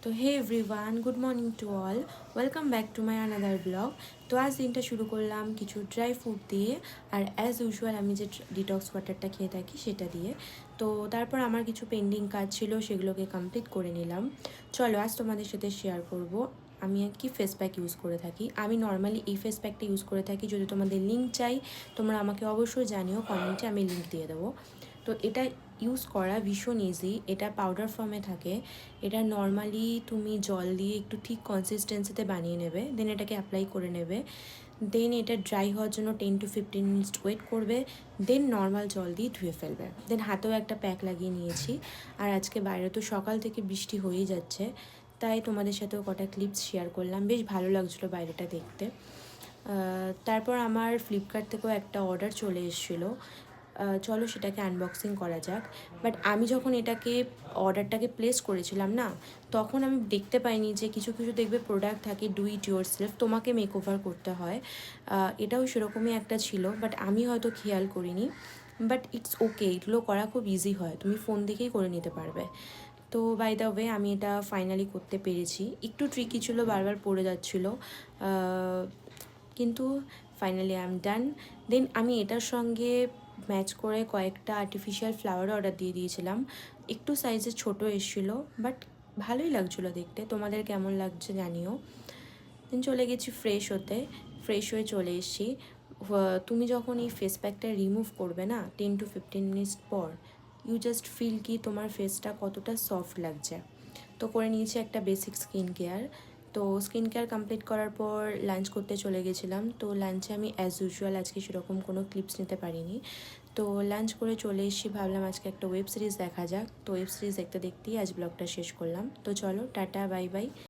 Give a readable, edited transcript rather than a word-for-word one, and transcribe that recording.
তো hey everyone, good morning to all, welcome back to my another blog. তো আজ দিনটা শুরু করলাম কিছু ড্রাই ফ্রুট দিয়ে, আর অ্যাজ ইউজুয়াল আমি যে ডিটক্স ওয়াটারটা খেয়ে থাকি সেটা দিয়ে। তো তারপর আমার কিছু পেন্ডিং কাজ ছিল, সেগুলোকে কমপ্লিট করে নিলাম। চলো আজ তোমাদের সাথে শেয়ার করব আমি কি ফেস প্যাক ইউজ করে থাকি। আমি নর্মালি এই ফেস প্যাকটা ইউজ করে থাকি। যদি তোমাদের লিঙ্ক চাই তোমরা আমাকে অবশ্যই জানিও কমেন্টে, আমি লিঙ্ক দিয়ে দেবো। তো এটা ইউজ করা ভীষণ ইজি। এটা পাউডার ফর্মে থাকে। এটা নর্মালি তুমি জল দিয়ে একটু ঠিক কনসিস্টেন্সিতে বানিয়ে নেবে, দেন এটাকে অ্যাপ্লাই করে নেবে। দেন এটা ড্রাই হওয়ার জন্য 10 to 15 মিনিটস ওয়েট করবে, দেন নর্মাল জল দিয়ে ধুয়ে ফেলবে। দেন হাতেও একটা প্যাক লাগিয়ে নিয়েছি। আর আজকে বাইরে তো সকাল থেকে বৃষ্টি হয়েই যাচ্ছে, তাই তোমাদের সাথেও কটা ক্লিপস শেয়ার করলাম। বেশ ভালো লাগছিলো বাইরেটা দেখতে। তারপর আমার ফ্লিপকার্ট থেকেও একটা অর্ডার চলে এসেছিলো। চলো সেটাকে আনবক্সিং করা যাক। বাট আমি যখন অর্ডারটাকে প্লেস করেছিলাম না, তখন আমি দেখতে পাইনি যে কিছু কিছু দেখবে প্রোডাক্ট থাকে ডু ইট ইউর সেলফ, তোমাকে মেক ওভার করতে হয়। এটাও সেরকমই একটা ছিল, বাট আমি হয়তো খেয়াল করিনি। বাট ইটস ওকে, এগুলো করা খুব ইজি হয়, তুমি ফোন দেখেই করে নিতে পারবে। তো বাই দ্য ওয়ে আমি এটা ফাইনালি করতে পেরেছি। একটু ট্রিকি ছিল, বারবার পড়ে যাচ্ছিলো, কিন্তু ফাইনালি আই এম ডান। দেন আমি এটার সঙ্গে ম্যাচ করে কয়েকটা আর্টিফিশিয়াল ফ্লাওয়ার অর্ডার দিয়ে দিয়েছিলাম। একটু সাইজে ছোটো এসেছিলো, বাট ভালোই লাগছিলো দেখতে। তোমাদের কেমন লাগছে জানিও। দেন চলে গেছি ফ্রেশ হতে। ফ্রেশ হয়ে চলে এসেছি। তুমি যখন এই ফেস প্যাকটা রিমুভ করবে না 10 to 15 মিনিটস পর, ইউ জাস্ট ফিল কি তোমার ফেসটা কতটা সফট লাগছে। তো করে নিয়েছি একটা বেসিক স্কিন কেয়ার। তো স্কিন কেয়ার কমপ্লিট করার পর লাঞ্চ করতে চলে গেছিলাম। তো লাঞ্চে আমি অ্যাজ ইউজুয়াল আজকে সেরকম কোনো ক্লিপস নিতে পারিনি। তো লাঞ্চ করে চলে এসেছি, ভাবলাম আজকে একটা ওয়েব সিরিজ দেখা যাক। তো ওয়েব সিরিজ দেখতে দেখতেই আজ ব্লগটা শেষ করলাম। তো চলো টাটা, বাই বাই।